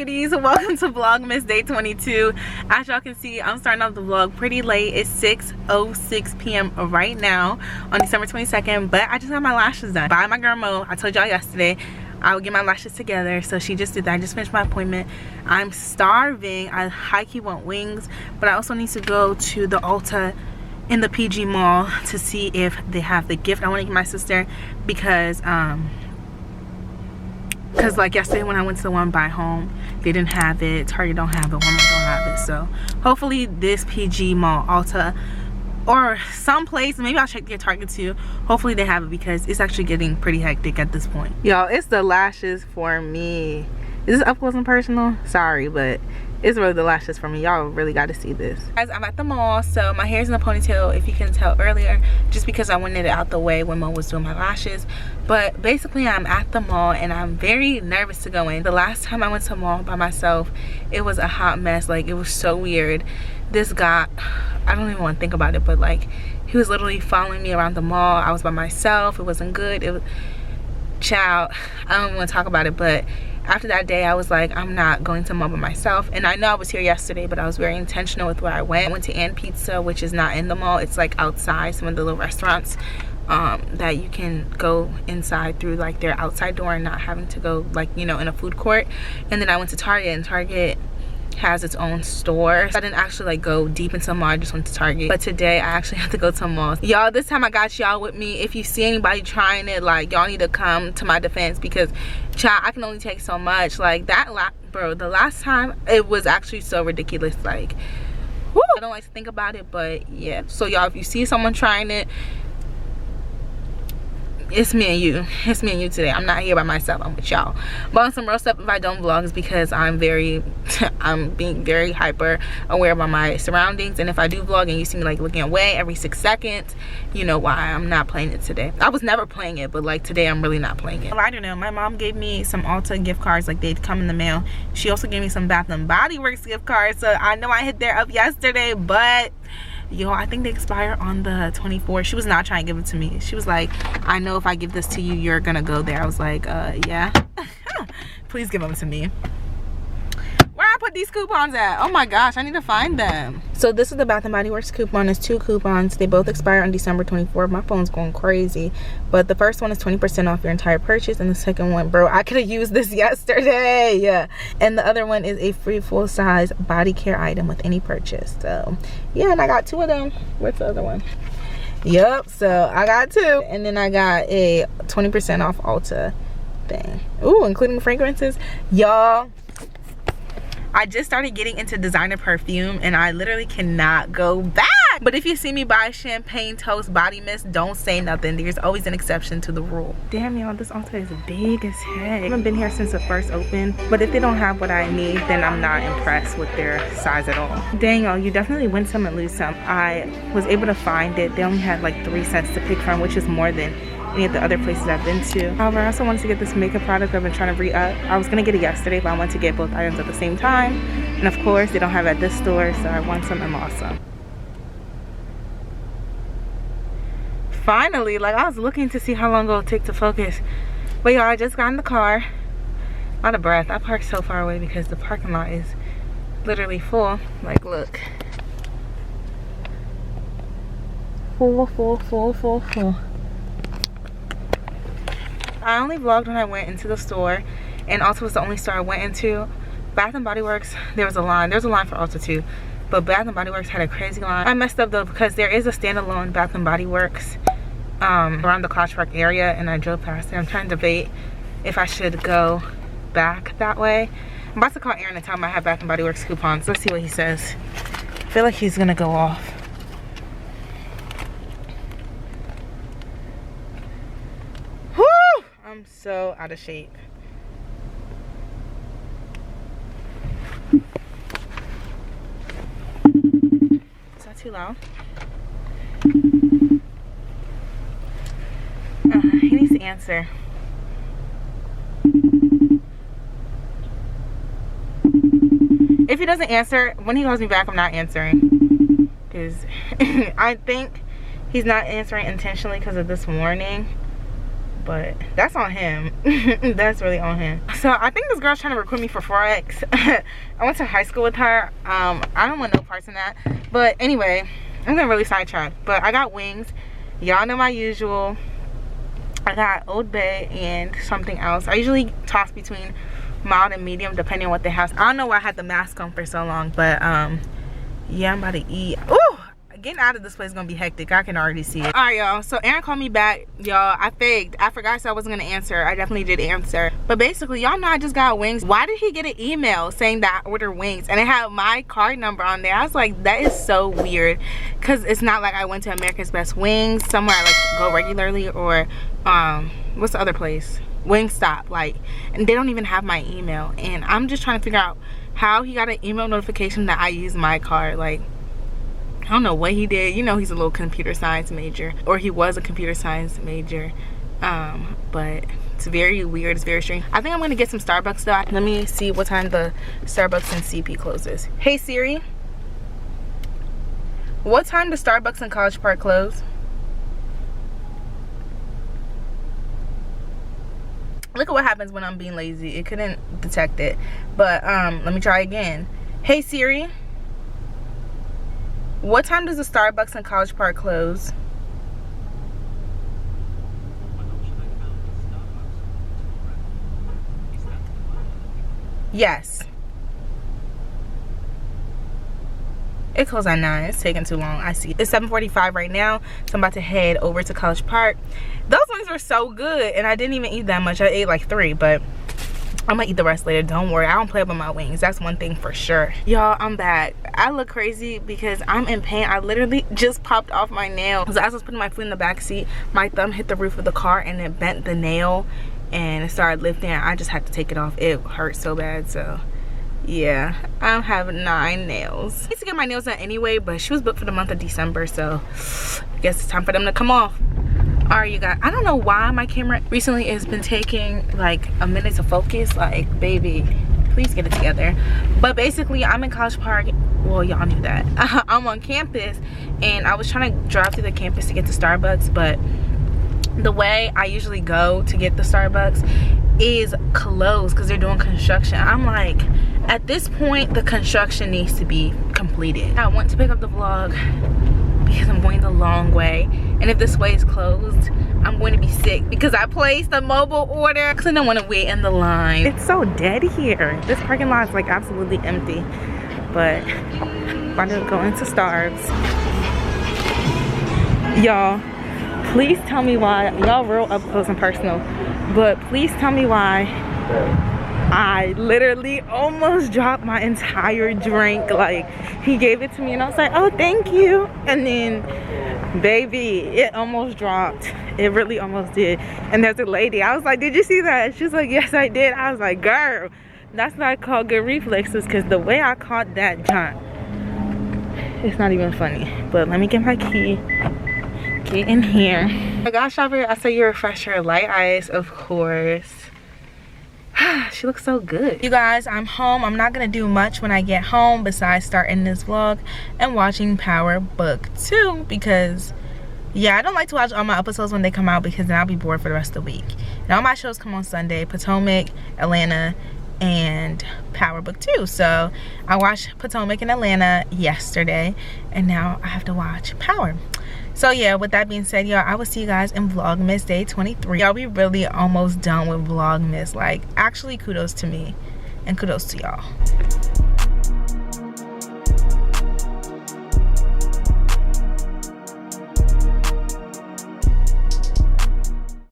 beauties, welcome to Vlogmas day 22. As y'all can see, I'm starting off the vlog pretty late. It's 6:06 p.m. right now on December 22nd, but I just got my lashes done by my girl Mo. I told y'all yesterday I would get my lashes together, so she just did that. I just finished my appointment. I'm starving. I high-key want wings, but I also need to go to the Ulta in the PG mall to see if they have the gift I want to give my sister, because like yesterday when I went to the one by home, they didn't have it. Target don't have it, Walmart don't have it. So hopefully this PG mall, Ulta, or someplace, maybe I'll check their Target too, hopefully they have it, because it's actually getting pretty hectic at this point. Y'all, it's the lashes for me. Is this up close and personal? Sorry, but it's really the lashes for me. Y'all really got to see this. Guys, I'm at the mall, so my hair's in a ponytail, if you can tell earlier, just because I wanted it out the way when Mo was doing my lashes. But basically, I'm at the mall and I'm very nervous to go in. The last time I went to the mall by myself, it was a hot mess. Like, it was so weird. This guy, I don't even want to think about it, but like, he was literally following me around the mall. I was by myself. It wasn't good. It was, child, I don't even want to talk about it, but after that day, I was like, I'm not going to mall by myself. And I know I was here yesterday, but I was very intentional with where I went. I went to Ann Pizza, which is not in the mall. It's like outside, some of the little restaurants that you can go inside through like their outside door and not having to go like, you know, in a food court. And then I went to Target, and Target has its own store. So I didn't actually like go deep into the mall. I just went to Target. But today I actually have to go to a mall. Y'all, this time I got y'all with me. If you see anybody trying it, like, y'all need to come to my defense, because child, I can only take so much. Like that, bro, the last time it was actually so ridiculous. Like, whoo, I don't like to think about it, but yeah. So y'all, if you see someone trying it, it's me and you. It's me and you today. I'm not here by myself. I'm with y'all. But on some real stuff, if I don't vlog, it's because I'm being very hyper aware about my surroundings. And if I do vlog and you see me like looking away every 6 seconds, you know why. I'm not playing it today. I was never playing it, but like today I'm really not playing it. Well, I don't know. My mom gave me some Ulta gift cards, like they'd come in the mail. She also gave me some Bath and Body Works gift cards. So I know I hit there up yesterday, but yo, I think they expire on the 24th. She was not trying to give it to me. She was like, I know if I give this to you, you're gonna go there. I was like, yeah. Please give them to me. Where I put these coupons at? Oh my gosh, I need to find them. So this is the Bath and Body Works coupon. It's 2 coupons. They both expire on December 24th. My phone's going crazy. But the first one is 20% off your entire purchase, and the second one, bro, I could have used this yesterday. Yeah. And the other one is a free full-size body care item with any purchase. So yeah, and I got 2 of them. Where's the other one? Yep, so I got 2. And then I got a 20% off Ulta thing. Ooh, including fragrances. Y'all, I just started getting into designer perfume, and I literally cannot go back. But if you see me buy Champagne Toast Body Mist, don't say nothing. There's always an exception to the rule. Damn, y'all, this Ulta is big as heck. I haven't been here since it first opened, but if they don't have what I need, then I'm not impressed with their size at all. Dang, y'all, you definitely win some and lose some. I was able to find it. They only had like 3 cents to pick from, which is more than any of the other places I've been to. However, I also wanted to get this makeup product I've been trying to re-up. I was gonna get it yesterday, but I wanted to get both items at the same time. And of course, they don't have it at this store, so I won some and lost some. Finally, like, I was looking to see how long it'll take to focus. But y'all, I just got in the car. Out of breath. I parked so far away because the parking lot is literally full. Like, look. Full, full, full, full, full. I only vlogged when I went into the store, and Ulta was the only store I went into. Bath and Body Works, there was a line. There's a line for Ulta too, but Bath and Body Works had a crazy line. I messed up though, because there is a standalone Bath and Body Works around the College Park area, and I drove past it. I'm trying to debate if I should go back that way. I'm about to call Aaron and tell him I have Bath and Body Works coupons. Let's see what he says. I feel like he's gonna go off. I'm so out of shape. Is that too loud? He needs to answer. If he doesn't answer, when he calls me back, I'm not answering. Because I think he's not answering intentionally because of this warning. but that's on him. That's really on him. So I think this girl's trying to recruit me for Forex. I went to high school with her. I don't want no parts in that, but anyway, I'm gonna really sidetrack. But I got wings, y'all know my usual. I got Old Bay and something else. I usually toss between mild and medium depending on what they have. I don't know why I had the mask on for so long, but yeah, I'm about to eat. Ooh, getting out of this place is gonna be hectic. I can already see it. All right, y'all, so Aaron called me back. Y'all, I faked. I forgot, so I wasn't gonna answer. I definitely did answer, but basically, y'all know I just got wings. Why did he get an email saying that I ordered wings and it had my card number on there? I was like, that is so weird, because it's not like I went to America's Best Wings, somewhere I like go regularly, or what's the other place, Wingstop, like, and they don't even have my email. And I'm just trying to figure out how he got an email notification that I used my card. Like, I don't know what he did. You know, he's a little computer science major, or he was a computer science major, but it's very weird. It's very strange. I think I'm gonna get some Starbucks though. Let me see what time the Starbucks in CP closes. Hey Siri, what time does Starbucks in College Park close? Look at what happens when I'm being lazy. It couldn't detect it, but let me try again. Hey Siri, what time does the Starbucks in College Park close? Yes. It closed at 9. It's taking too long. I see. It's 7:45 right now, so I'm about to head over to College Park. Those wings were so good, and I didn't even eat that much. I ate like 3, but I'm gonna eat the rest later. Don't worry, I don't play up on my wings. That's one thing for sure. Y'all, I'm back. I look crazy because I'm in pain. I literally just popped off my nail. So as I was putting my foot in the back seat, my thumb hit the roof of the car and it bent the nail and it started lifting. I just had to take it off. It hurt so bad. So yeah, I have 9 nails. I need to get my nails done anyway, but she was booked for the month of December, so I guess it's time for them to come off. All right, you guys, I don't know why my camera recently has been taking like a minute to focus. Like, baby, please get it together. But basically, I'm in College Park. Well, y'all knew that. I'm on campus, and I was trying to drive through the campus to get to Starbucks, but the way I usually go to get the Starbucks is closed because they're doing construction. I'm like, at this point, the construction needs to be completed. I want to pick up the vlog because I'm going the long way, and if this way is closed, I'm going to be sick because I placed a mobile order because I don't want to wait in the line. It's so dead here. This parking lot is like absolutely empty, but I'm about to go into Starbucks. Y'all, please tell me why, y'all real up close and personal, but please tell me why I literally almost dropped my entire drink. Like, he gave it to me and I was like, oh, thank you. And then, baby, it almost dropped. It really almost did. And there's a lady. I was like, did you see that? She's like, yes, I did. I was like, girl, that's not called good reflexes, because the way I caught that jump, it's not even funny. But let me get my key. Get in here. I got shopper. I saw your refresher, light ice, of course. She looks so good. You guys, I'm home. I'm not gonna do much when I get home besides starting this vlog and watching Power Book 2, because yeah, I don't like to watch all my episodes when they come out because then I'll be bored for the rest of the week. And all my shows come on Sunday: Potomac, Atlanta, and Power Book 2. So I watched Potomac and Atlanta yesterday, and now I have to watch Power. So yeah, with that being said, y'all, I will see you guys in Vlogmas Day 23. Y'all, we really almost done with Vlogmas. Like, actually, kudos to me and kudos to y'all.